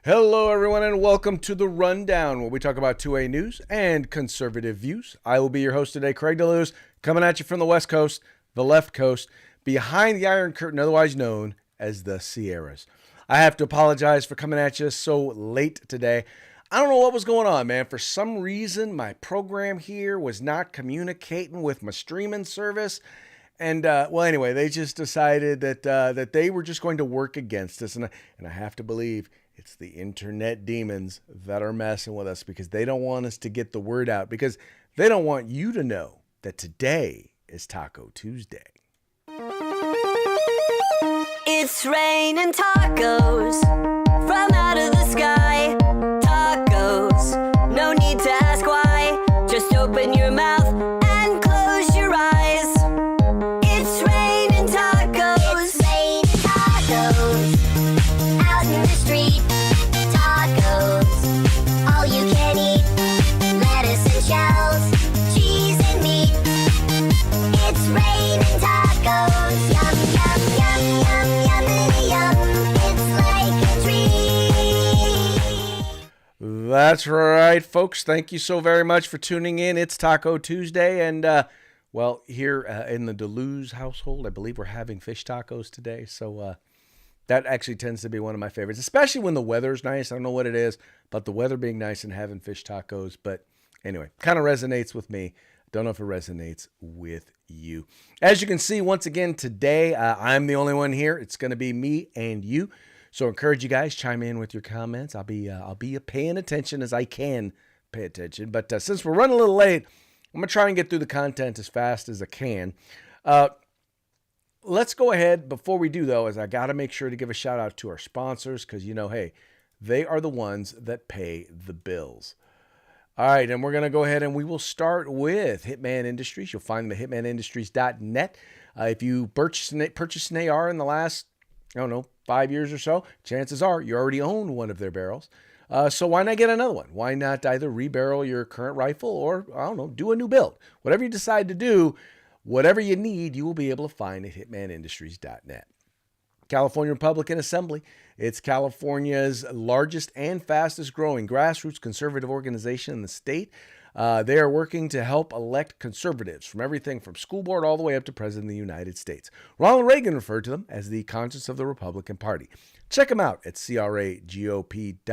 Hello, everyone, and welcome to The Rundown, where we talk about 2A news and conservative views. I will be your host today, Craig DeLuz, coming at you from the West Coast, the left coast, behind the Iron Curtain, otherwise known as the Sierras. I have to apologize for coming at you so late today. I don't know what was going on, man. For some reason, my program here was not communicating with my streaming service. And, anyway, they just decided that they were just going to work against us. And I have to believe it's the internet demons that are messing with us because they don't want us to get the word out, because they don't want you to know that today is Taco Tuesday. It's raining tacos from out of the sky. Tacos, no need to ask why. Just open your mouth and close your eyes. It's raining tacos. It's raining tacos out in the street. Tacos, all you can eat. Lettuce and shells, cheese and meat. It's raining tacos. Yum, yum, yum, yum, yummity yum. It's like a treat. That's right, folks. Thank you so very much for tuning in. It's Taco Tuesday, and here in the DeLuz household, I believe we're having fish tacos today. So that actually tends to be one of my favorites, especially when the weather's nice. I don't know what it is, but the weather being nice and having fish tacos. But anyway, kind of resonates with me. Don't know if it resonates with you. As you can see, once again, today, I'm the only one here. It's going to be me and you. So I encourage you guys, chime in with your comments. I'll be paying attention as I can pay attention. But since we're running a little late, I'm going to try and get through the content as fast as I can. Let's go ahead. Before we do, though, as I got to make sure to give a shout out to our sponsors, because, hey, they are the ones that pay the bills. All right, and we're going to go ahead and we will start with Hitman Industries. You'll find them at hitmanindustries.net. If you purchased an AR in the last, 5 years or so, chances are you already own one of their barrels. So why not get another one? Why not either rebarrel your current rifle or, do a new build? Whatever you decide to do, whatever you need, you will be able to find at hitmanindustries.net. California Republican Assembly. It's California's largest and fastest growing grassroots conservative organization in the state. They are working to help elect conservatives from everything from school board all the way up to President of the United States. Ronald Reagan referred to them as the conscience of the Republican Party. Check them out at cragop.org.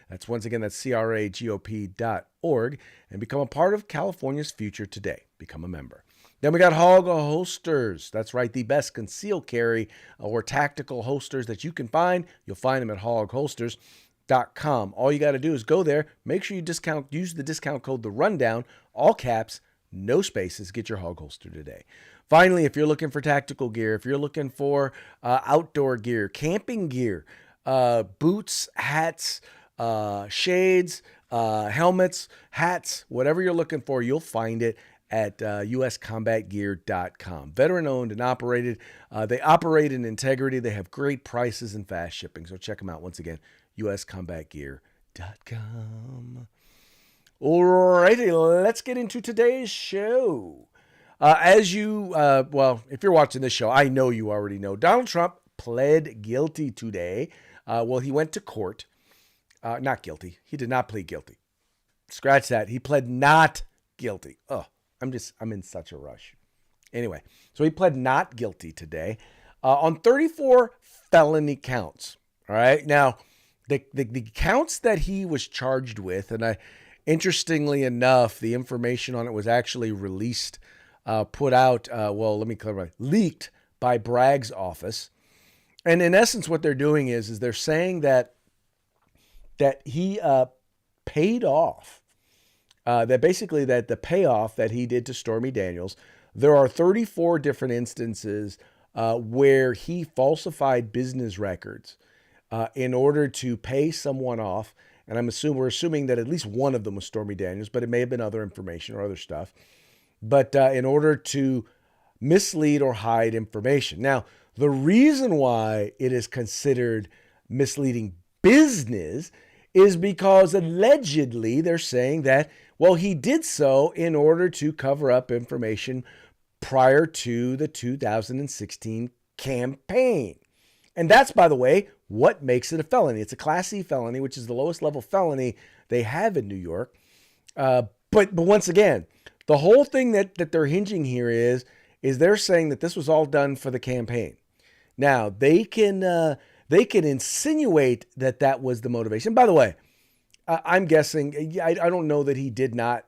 That's cragop.org, and become a part of California's future today. Become a member. Then we got Hog Holsters. That's right, the best concealed carry or tactical holsters that you can find. You'll find them at hogholsters.com. All you got to do is go there. Make sure you use the discount code The Rundown, all caps, no spaces. Get your Hog holster today. Finally, if you're looking for tactical gear, if you're looking for outdoor gear, camping gear, boots, hats, shades, helmets, hats, whatever you're looking for, you'll find it at uscombatgear.com. Veteran-owned and operated. They operate in integrity. They have great prices and fast shipping. So check them out. Once again, uscombatgear.com. All righty, let's get into today's show. If you're watching this show, I know you already know. Donald Trump pled guilty today. He went to court. Not guilty. He did not plead guilty. Scratch that. He pled not guilty. I'm in such a rush. Anyway, so he pled not guilty today on 34 felony counts. All right. Now, the counts that he was charged with, and interestingly enough, the information on it was actually released, leaked by Bragg's office. And in essence, what they're doing is they're saying that he paid off. That the payoff that he did to Stormy Daniels, there are 34 different instances where he falsified business records in order to pay someone off. And we're assuming that at least one of them was Stormy Daniels, but it may have been other information or other stuff. But in order to mislead or hide information. Now, the reason why it is considered misleading business is because allegedly they're saying that, he did so in order to cover up information prior to the 2016 campaign. And that's, by the way, what makes it a felony. It's a Class C felony, which is the lowest level felony they have in New York. But once again, the whole thing that they're hinging here is they're saying that this was all done for the campaign. Now, they can insinuate that was the motivation. By the way, I'm guessing, I don't know that he did not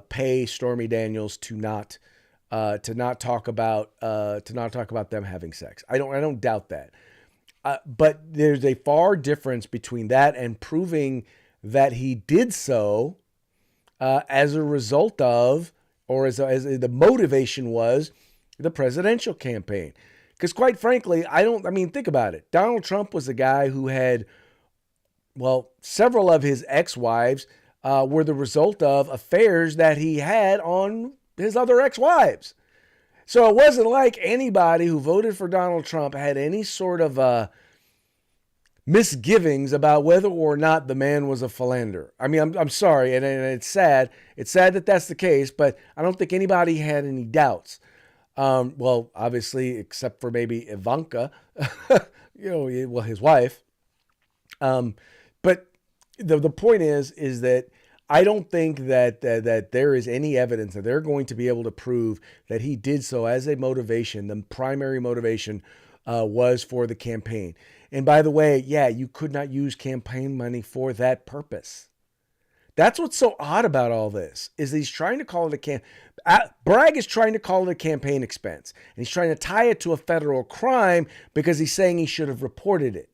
pay Stormy Daniels to not talk about them having sex. I don't doubt that. But there's a far difference between that and proving that he did so as a result of, or as the motivation was, the presidential campaign. Because quite frankly, think about it. Donald Trump was a guy who had, several of his ex-wives were the result of affairs that he had on his other ex-wives. So it wasn't like anybody who voted for Donald Trump had any sort of misgivings about whether or not the man was a philanderer. I mean, I'm sorry, and it's sad. It's sad that that's the case, but I don't think anybody had any doubts. Obviously, except for maybe Ivanka, his wife. But the point is that I don't think that there is any evidence that they're going to be able to prove that he did so as a motivation. The primary motivation was for the campaign. And by the way, you could not use campaign money for that purpose. That's what's so odd about all this, is he's trying to call it Bragg is trying to call it a campaign expense. And he's trying to tie it to a federal crime because he's saying he should have reported it.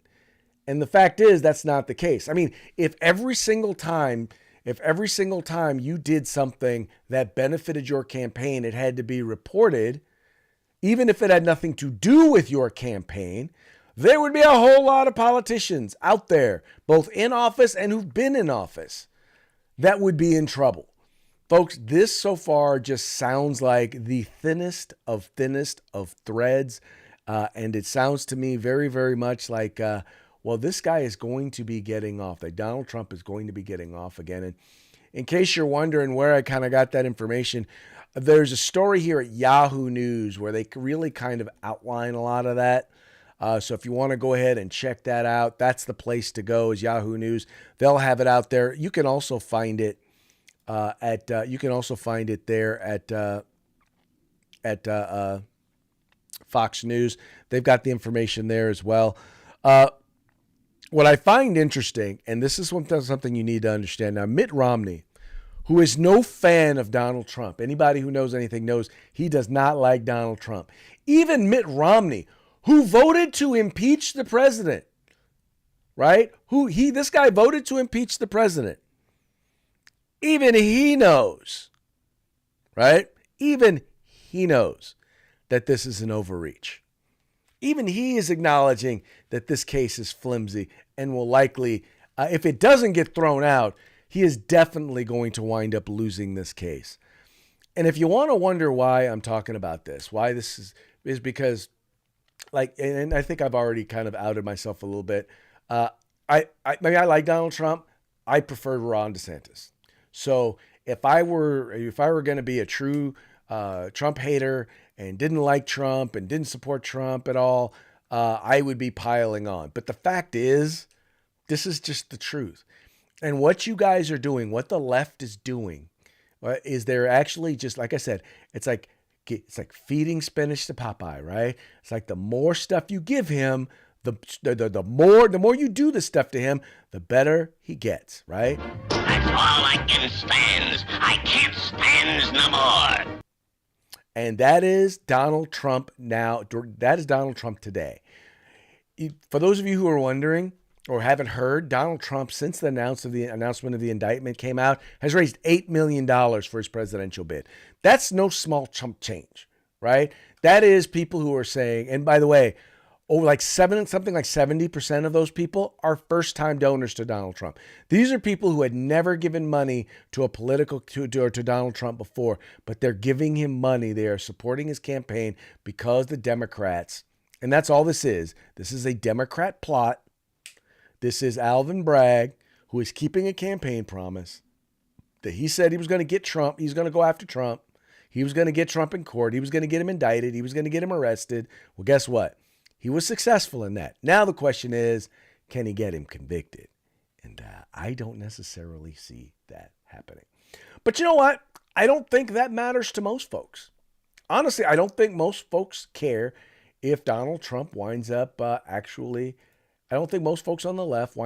And the fact is, that's not the case. I mean, if every single time you did something that benefited your campaign, it had to be reported, even if it had nothing to do with your campaign, there would be a whole lot of politicians out there, both in office and who've been in office, that would be in trouble. Folks, this so far just sounds like the thinnest of threads. And it sounds to me very, very much like, this guy is going to be getting off. That Donald Trump is going to be getting off again. And in case you're wondering where I kind of got that information, there's a story here at Yahoo News where they really kind of outline a lot of that. So if you want to go ahead and check that out, that's the place to go, is Yahoo News. They'll have it out there. You can also find it at Fox News. They've got the information there as well. What I find interesting, and this is something you need to understand now, Mitt Romney, who is no fan of Donald Trump. Anybody who knows anything knows he does not like Donald Trump. Even Mitt Romney, who voted to impeach the president, right? This guy voted to impeach the president. Even he knows, right? Even he knows that this is an overreach. Even he is acknowledging that this case is flimsy and will likely, if it doesn't get thrown out, he is definitely going to wind up losing this case. And if you want to wonder why I'm talking about this, why this is because, and I think I've already kind of outed myself a little bit. I like Donald Trump. I prefer Ron DeSantis. So if I were going to be a true Trump hater and didn't like Trump and didn't support Trump at all, I would be piling on. But the fact is, this is just the truth. And what you guys are doing, what the left is doing, is they're actually just, like I said, it's like feeding spinach to Popeye, right? It's like the more stuff you give him, the more you do the stuff to him, the better he gets, right? That's all I can stand. I can't stand no more. And that is Donald Trump now. That is Donald Trump today. For those of you who are wondering or haven't heard, Donald Trump, since the announcement of the indictment came out, has raised $8 million for his presidential bid. That's no small chump change, right? That is people who are saying, and by the way, something like 70% of those people are first-time donors to Donald Trump. These are people who had never given money to to Donald Trump before, but they're giving him money. They are supporting his campaign because the Democrats, and that's all this is. This is a Democrat plot. This is Alvin Bragg, who is keeping a campaign promise that he said he was going to get Trump. He's going to go after Trump. He was going to get Trump in court. He was going to get him indicted. He was going to get him arrested. Well, guess what? He was successful in that. Now the question is, can he get him convicted? And I don't necessarily see that happening. But you know what? I don't think that matters to most folks. Honestly, I don't think most folks care if Donald Trump winds up I don't think most folks on the left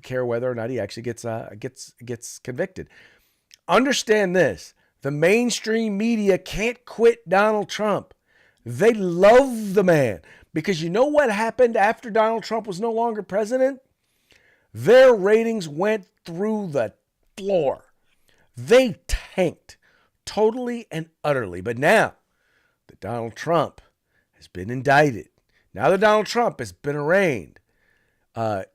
care whether or not he actually gets convicted. Understand this. The mainstream media can't quit Donald Trump. They love the man because you know what happened after Donald Trump was no longer president? Their ratings went through the floor. They tanked totally and utterly. But now that Donald Trump has been indicted, now that Donald Trump has been arraigned,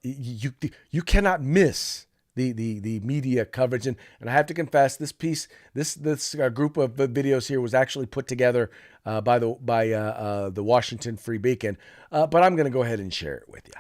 you cannot miss the media coverage. And I have to confess, this group of videos here was actually put together by the Washington Free Beacon. But I'm going to go ahead and share it with you.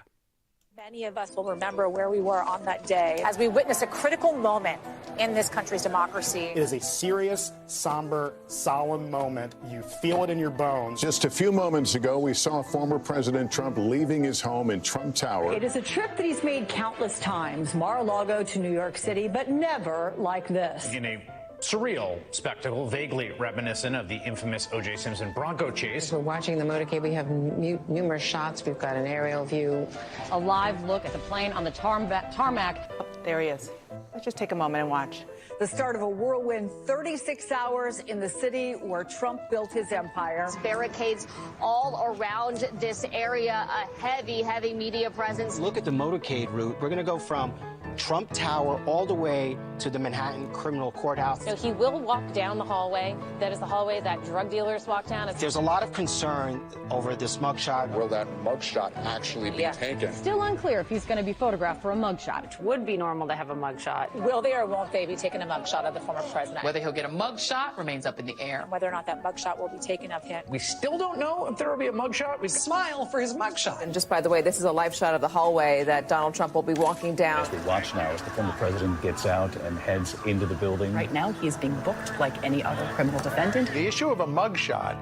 Many of us will remember where we were on that day as we witness a critical moment in this country's democracy. It is a serious, somber, solemn moment. You feel it in your bones. Just a few moments ago, we saw former President Trump leaving his home in Trump Tower. It is a trip that he's made countless times, Mar-a-Lago to New York City, but never like this. In a surreal spectacle, vaguely reminiscent of the infamous O.J. Simpson Bronco chase. We're watching the motorcade. We have numerous shots. We've got an aerial view. A live look at the plane on the tarmac. Oh, there he is. Let's just take a moment and watch. The start of a whirlwind 36 hours in the city where Trump built his empire. Barricades all around this area, a heavy media presence. Look at the motorcade route. We're going to go from Trump Tower all the way to the Manhattan Criminal Courthouse. So he will walk down the hallway. That is the hallway that drug dealers walk down. There's a lot of concern over this mugshot. Will that mugshot actually be taken? Still unclear if he's going to be photographed for a mugshot. It would be normal to have a mugshot. Will they or won't they be taking a mugshot of the former president? Whether he'll get a mugshot remains up in the air. Whether or not that mugshot will be taken of him. We still don't know if there will be a mugshot. We smile for his mugshot. And just by the way, this is a live shot of the hallway that Donald Trump will be walking down. As we watch now as the former president gets out and heads into the building. Right now, he is being booked like any other criminal defendant. The issue of a mugshot,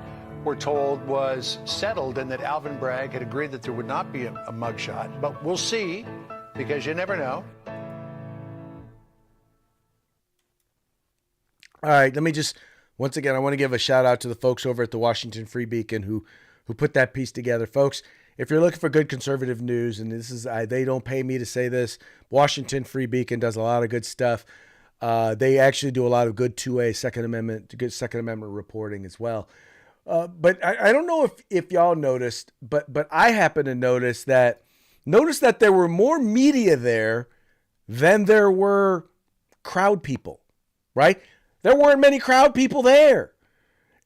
we're told, was settled and that Alvin Bragg had agreed that there would not be a mugshot. But we'll see, because you never know. All right, let me just, once again, I want to give a shout out to the folks over at the Washington Free Beacon who put that piece together. Folks, if you're looking for good conservative news, and this is, they don't pay me to say this, Washington Free Beacon does a lot of good stuff. They actually do a lot of good 2A Second Amendment reporting as well. But I don't know if y'all noticed, but I happen to notice that there were more media there than there were crowd people, right? There weren't many crowd people there.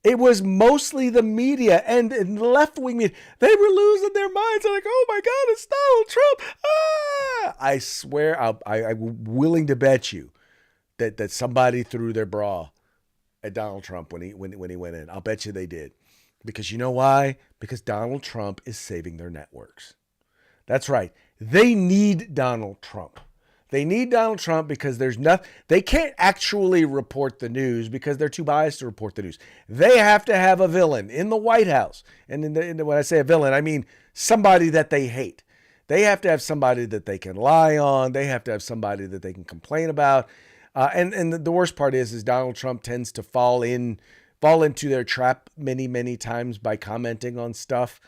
It was mostly the media and the left-wing media. They were losing their minds. They're like, oh my God, it's Donald Trump. Ah! I swear, I'm willing to bet you that somebody threw their bra at Donald Trump when he went in. I'll bet you they did. Because you know why? Because Donald Trump is saving their networks. That's right. They need Donald Trump. They need Donald Trump because they can't actually report the news because they're too biased to report the news. They have to have a villain in the White House. And when I say a villain, I mean somebody that they hate. They have to have somebody that they can lie on. They have to have somebody that they can complain about. And the worst part is Donald Trump tends to fall into their trap many times by commenting on stuff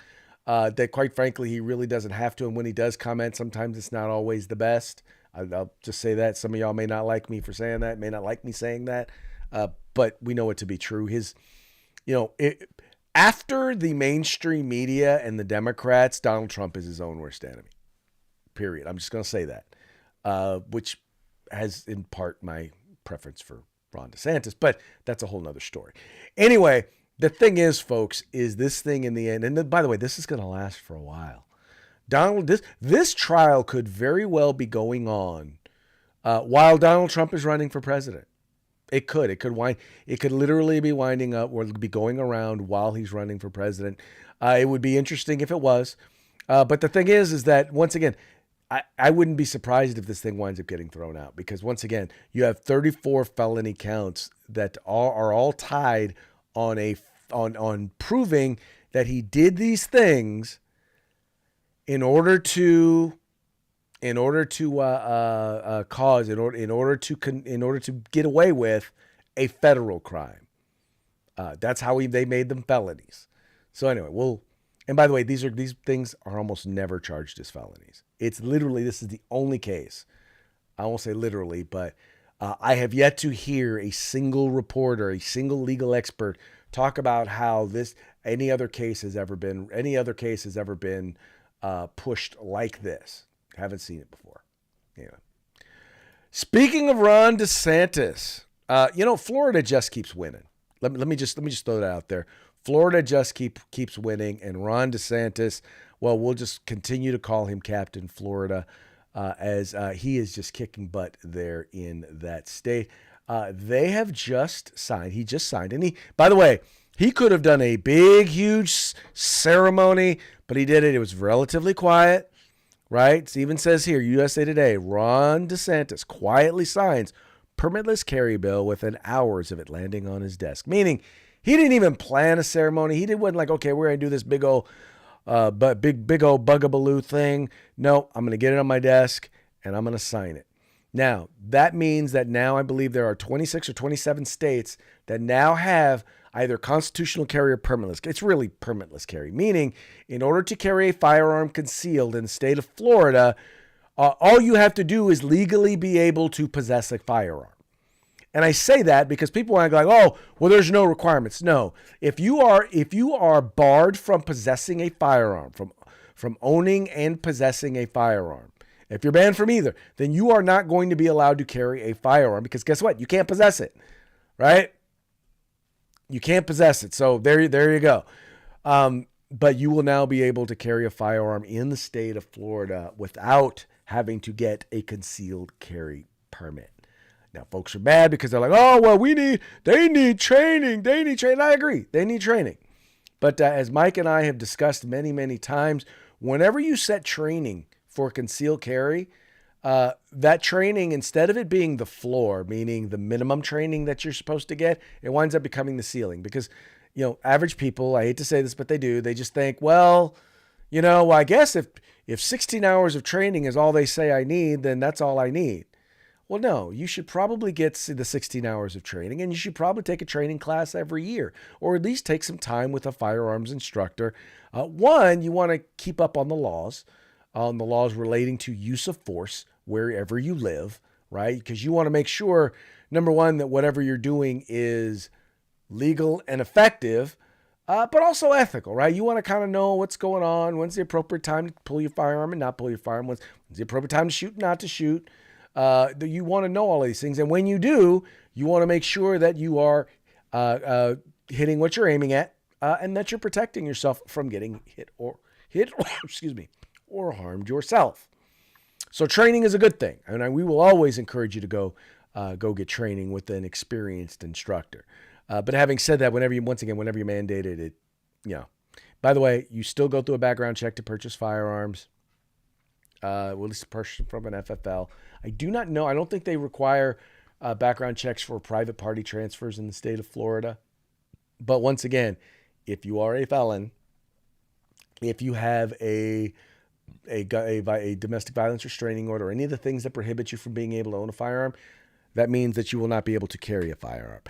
that, quite frankly, he really doesn't have to. And when he does comment, sometimes it's not always the best. I'll just say that. Some of y'all may not like me for saying that, may not like me saying that, but we know it to be true. After the mainstream media and the Democrats, Donald Trump is his own worst enemy. Period. I'm just going to say that, which has in part my preference for Ron DeSantis, but that's a whole nother story. Anyway, the thing is, folks, is this thing in the end, and by the way, this is going to last for a while. This trial could very well be going on while Donald Trump is running for president. It could literally be winding up or be going around while he's running for president. It would be interesting if it was. But the thing is that once again, I wouldn't be surprised if this thing winds up getting thrown out because once again, you have 34 felony counts that are all tied on proving that he did these things in order to get away with a federal crime. That's how they made them felonies. So anyway, and by the way, these things are almost never charged as felonies. It's literally, this is the only case. I won't say literally, but I have yet to hear a single reporter, a single legal expert talk about how any other case has ever been pushed like this. Haven't seen it before. Anyway. Speaking of Ron DeSantis, Florida just keeps winning. Let me just throw that out there. Florida just keeps winning, and Ron DeSantis, well, we'll just continue to call him Captain Florida, as he is just kicking butt there in that state. They have just signed. He just signed, and by the way, he could have done a big, huge ceremony, but he did it. It was relatively quiet, right? It even says here, USA Today, Ron DeSantis quietly signs permitless carry bill within hours of it landing on his desk. Meaning, he didn't even plan a ceremony. He wasn't like, okay, we're gonna do this big old bugaboo thing. No, I'm gonna get it on my desk and I'm gonna sign it. Now, that means that now I believe there are 26 or 27 states that now have either constitutional carry or permitless. It's really permitless carry, meaning in order to carry a firearm concealed in the state of Florida, all you have to do is legally be able to possess a firearm. And I say that because people want to go like, oh, well, there's no requirements. No, if you are barred from possessing a firearm, from owning and possessing a firearm, if you're banned from either, then you are not going to be allowed to carry a firearm because guess what? You can't possess it, right? You can't possess it. So there you go. But you will now be able to carry a firearm in the state of Florida without having to get a concealed carry permit. Now, folks are mad because they're like, oh, well, they need training. I agree. They need training. But as Mike and I have discussed many, many times, whenever you set training for concealed carry, that training, instead of it being the floor, meaning the minimum training that you're supposed to get, it winds up becoming the ceiling because, average people, I hate to say this, but they do. They just think, well, I guess if 16 hours of training is all they say I need, then that's all I need. Well, no, you should probably get the 16 hours of training, and you should probably take a training class every year, or at least take some time with a firearms instructor. One, you want to keep up on the laws relating to use of force wherever you live, right? Because you want to make sure, number one, that whatever you're doing is legal and effective, but also ethical, right? You want to kind of know what's going on. When's the appropriate time to pull your firearm and not pull your firearm? When's the appropriate time to shoot and not to shoot? You want to know all of these things. And when you do, you want to make sure that you are hitting what you're aiming at and that you're protecting yourself from getting hit or or harmed yourself. So training is a good thing. And we will always encourage you to go get training with an experienced instructor. But having said that, whenever you're mandated it, by the way, you still go through a background check to purchase firearms. At least purchase from an FFL. I do not know. I don't think they require background checks for private party transfers in the state of Florida. But once again, if you are a felon, if you have a domestic violence restraining order, or any of the things that prohibit you from being able to own a firearm, that means that you will not be able to carry a firearm.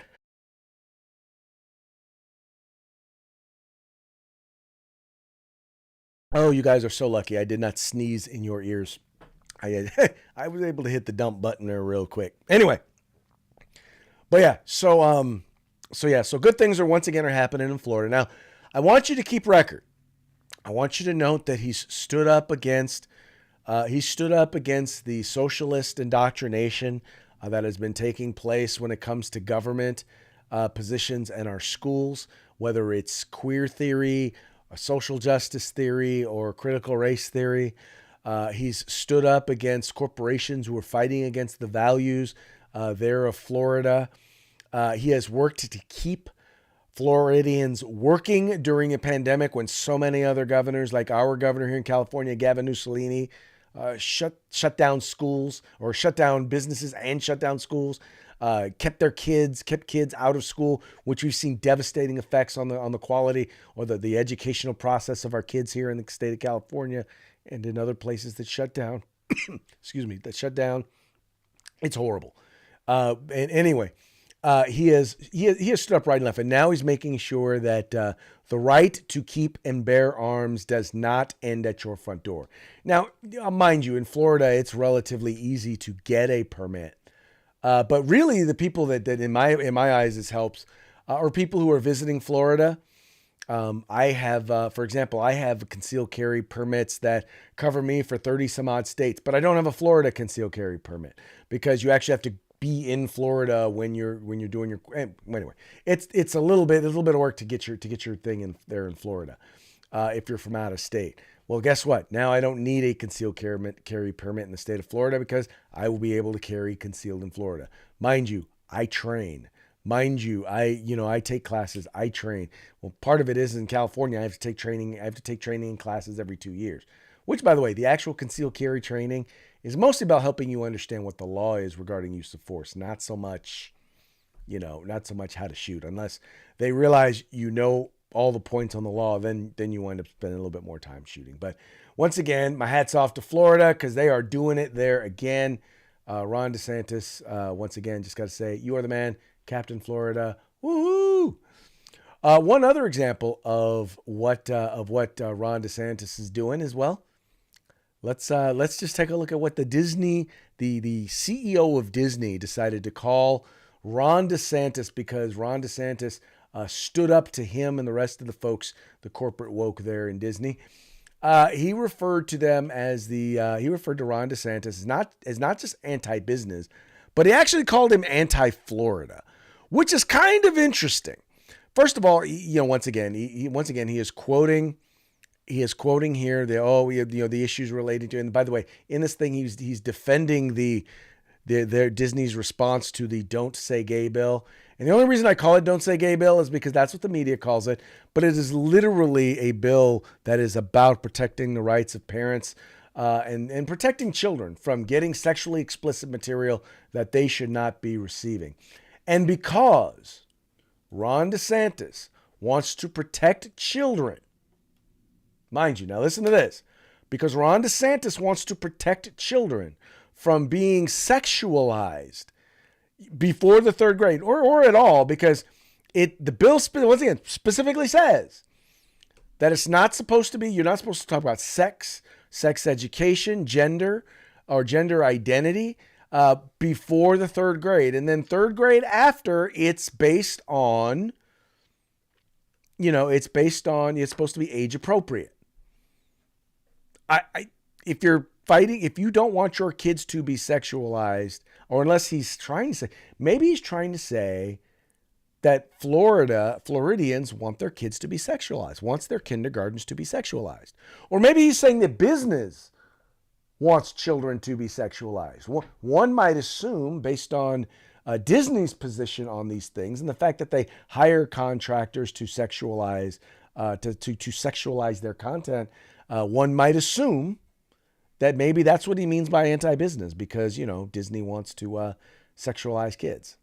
Oh, you guys are so lucky. I did not sneeze in your ears. I was able to hit the dump button there real quick. Anyway, but yeah, so good things are once again happening in Florida. Now, I want you to keep record. I want you to note that he's stood up against the socialist indoctrination that has been taking place when it comes to government positions in our schools, whether it's queer theory, social justice theory, or critical race theory. He's stood up against corporations who are fighting against the values there of Florida. He has worked to keep Floridians working during a pandemic when so many other governors, like our governor here in California, Gavin Mussolini, shut down schools, or shut down businesses and shut down schools, kept kids out of school, which we've seen devastating effects on the quality or the educational process of our kids here in the state of California. and in other places that shut down. Excuse me, that shut down. It's horrible. And anyway, he has stood up right and left, and now he's making sure that the right to keep and bear arms does not end at your front door. Now, mind you, in Florida, it's relatively easy to get a permit, but really, the people that in my eyes this helps are people who are visiting Florida. I have, for example, I have concealed carry permits that cover me for 30 some odd states, but I don't have a Florida concealed carry permit because you actually have to be in Florida when you're doing your, anyway, it's a little bit of work to get your thing in there in Florida. If you're from out of state. Well, guess what? Now I don't need a concealed carry permit in the state of Florida because I will be able to carry concealed in Florida. Mind you, I train. Mind you, I take classes, I train. Well, part of it is in California, I have to take training and classes every 2 years, which, by the way, the actual concealed carry training is mostly about helping you understand what the law is regarding use of force, not so much how to shoot, unless they realize all the points on the law, then you wind up spending a little bit more time shooting. But once again, my hat's off to Florida because they are doing it there again. Ron DeSantis, once again, just got to say, you are the man. Captain Florida, woohoo! One other example of what Ron DeSantis is doing as well. Let's just take a look at what the CEO of Disney decided to call Ron DeSantis because Ron DeSantis stood up to him and the rest of the folks, the corporate woke there in Disney. He referred to them as he referred to Ron DeSantis as not just anti-business, but he actually called him anti-Florida, which is kind of interesting. First of all, once again, he is quoting here the issues related to. And by the way, in this thing, he's defending their Disney's response to the "Don't Say Gay" bill. And the only reason I call it "Don't Say Gay" bill is because that's what the media calls it. But it is literally a bill that is about protecting the rights of parents and protecting children from getting sexually explicit material that they should not be receiving. And because Ron DeSantis wants to protect children, mind you, now listen to this, because Ron DeSantis wants to protect children from being sexualized before the third grade or at all, because the bill once again specifically says that it's not supposed to be, you're not supposed to talk about sex education, gender, or gender identity before the third grade. And then third grade after, it's based on, it's supposed to be age appropriate. If you don't want your kids to be sexualized, or unless he's trying to say that Floridians want their kids to be sexualized, wants their kindergartens to be sexualized. Or maybe he's saying that business wants children to be sexualized. One might assume, based on Disney's position on these things and the fact that they hire contractors to sexualize sexualize their content, one might assume that maybe that's what he means by anti-business, because Disney wants to sexualize kids,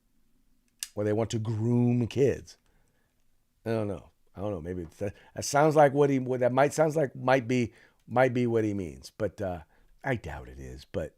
or they want to groom kids. I don't know. Maybe that sounds like might be what he means, but I doubt it is. But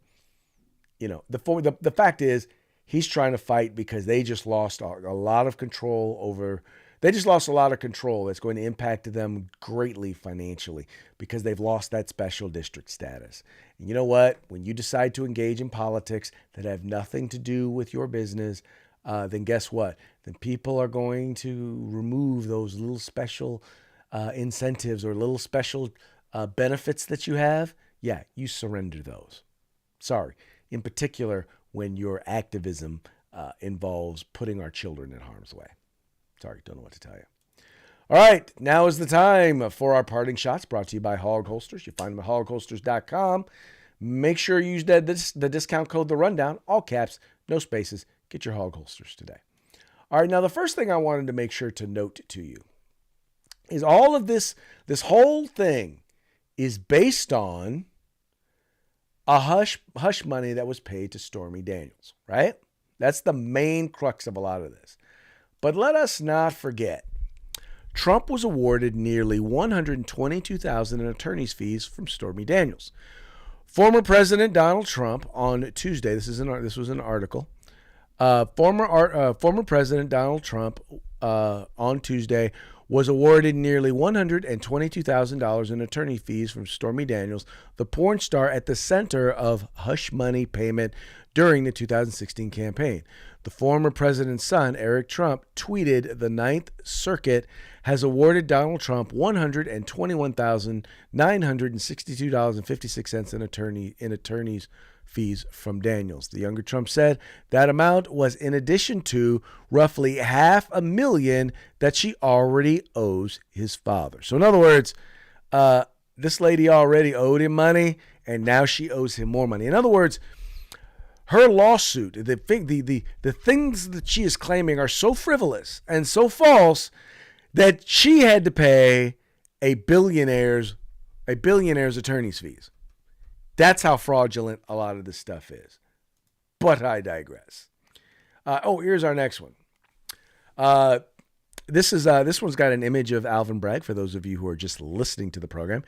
the fact is, he's trying to fight because they just lost a lot of control over. They just lost a lot of control that's going to impact them greatly financially because they've lost that special district status. And you know what? When you decide to engage in politics that have nothing to do with your business, then guess what? Then people are going to remove those little special incentives or little special benefits that you have. Yeah, you surrender those. Sorry. In particular, when your activism involves putting our children in harm's way. Sorry, don't know what to tell you. All right, now is the time for our parting shots, brought to you by Hog Holsters. You find them at hogholsters.com. Make sure you use the discount code The Rundown, all caps, no spaces. Get your Hog Holsters today. All right, now the first thing I wanted to make sure to note to you is all of this whole thing is based on a hush money that was paid to Stormy Daniels, right? That's the main crux of a lot of this. But let us not forget, Trump was awarded nearly $122,000 in attorney's fees from Stormy Daniels. Former President Donald Trump on Tuesday, this was an article. Former President Donald Trump on Tuesday was awarded nearly $122,000 in attorney fees from Stormy Daniels, the porn star at the center of hush money payment during the 2016 campaign. The former president's son, Eric Trump, tweeted the Ninth Circuit has awarded Donald Trump $121,962.56 in attorney's fees from Daniels. The younger Trump said that amount was in addition to roughly $500,000 that she already owes his father. So in other words, this lady already owed him money, and now she owes him more money. In other words, her lawsuit, the things that she is claiming are so frivolous and so false that she had to pay a billionaire's attorney's fees. That's how fraudulent a lot of this stuff is. But I digress. Here's our next one. This one's got an image of Alvin Bragg for those of you who are just listening to the program.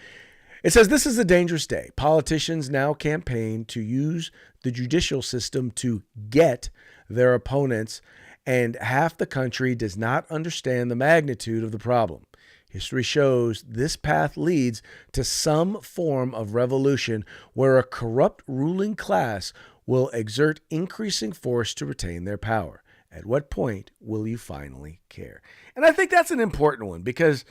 It says, "This is a dangerous day. Politicians now campaign to use the judicial system to get their opponents, and half the country does not understand the magnitude of the problem. History shows this path leads to some form of revolution where a corrupt ruling class will exert increasing force to retain their power. At what point will you finally care?" And I think that's an important one, because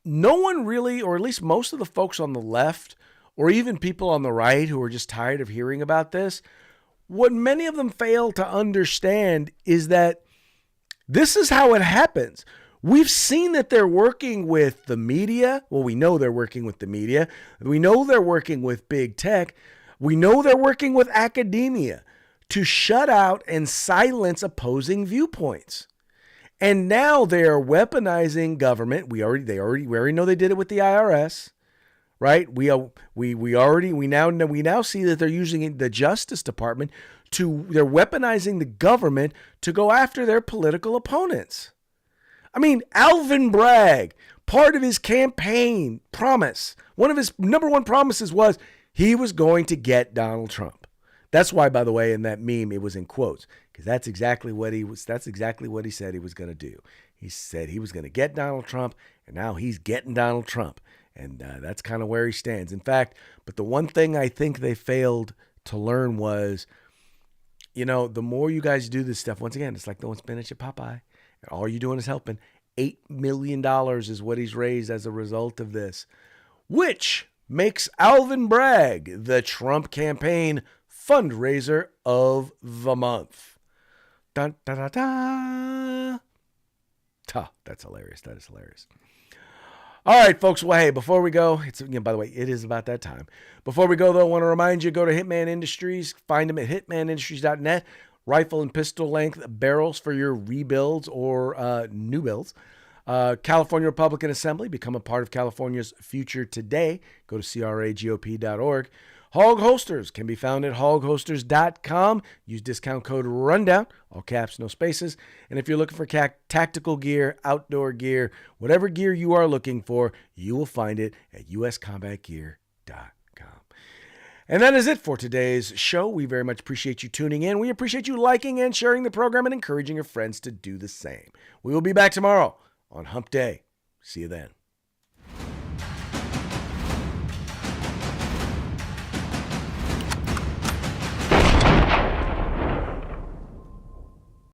no one really, or at least most of the folks on the left, or even people on the right who are just tired of hearing about this, what many of them fail to understand is that this is how it happens. We've seen that they're working with the media. Well, we know they're working with the media. We know they're working with big tech. We know they're working with academia to shut out and silence opposing viewpoints. And now they are weaponizing government. We already know they did it with the IRS, right? We now see that they're using the Justice Department they're weaponizing the government to go after their political opponents. I mean, Alvin Bragg, part of his campaign promise, one of his number one promises was he was going to get Donald Trump. That's why, by the way, in that meme, it was in quotes, because that's exactly what he said he was going to do. He said he was going to get Donald Trump, and now he's getting Donald Trump. And that's kind of where he stands. In fact, but the one thing I think they failed to learn was, the more you guys do this stuff, once again, it's like throwing spinach at Popeye. And all you're doing is helping. $8 million is what he's raised as a result of this, which makes Alvin Bragg the Trump campaign fundraiser of the month. Dun, da, da, da. That's hilarious. That is hilarious. All right, folks. Well, hey, before we go, by the way, it is about that time. Before we go, though, I want to remind you, go to Hitman Industries. Find them at hitmanindustries.net. Rifle and pistol length barrels for your rebuilds or new builds. California Republican Assembly. Become a part of California's future today. Go to cragop.org. Hog Holsters can be found at hogholsters.com. Use discount code RUNDOWN, all caps, no spaces. And if you're looking for tactical gear, outdoor gear, whatever gear you are looking for, you will find it at uscombatgear.com. And that is it for today's show. We very much appreciate you tuning in. We appreciate you liking and sharing the program and encouraging your friends to do the same. We will be back tomorrow on Hump Day. See you then.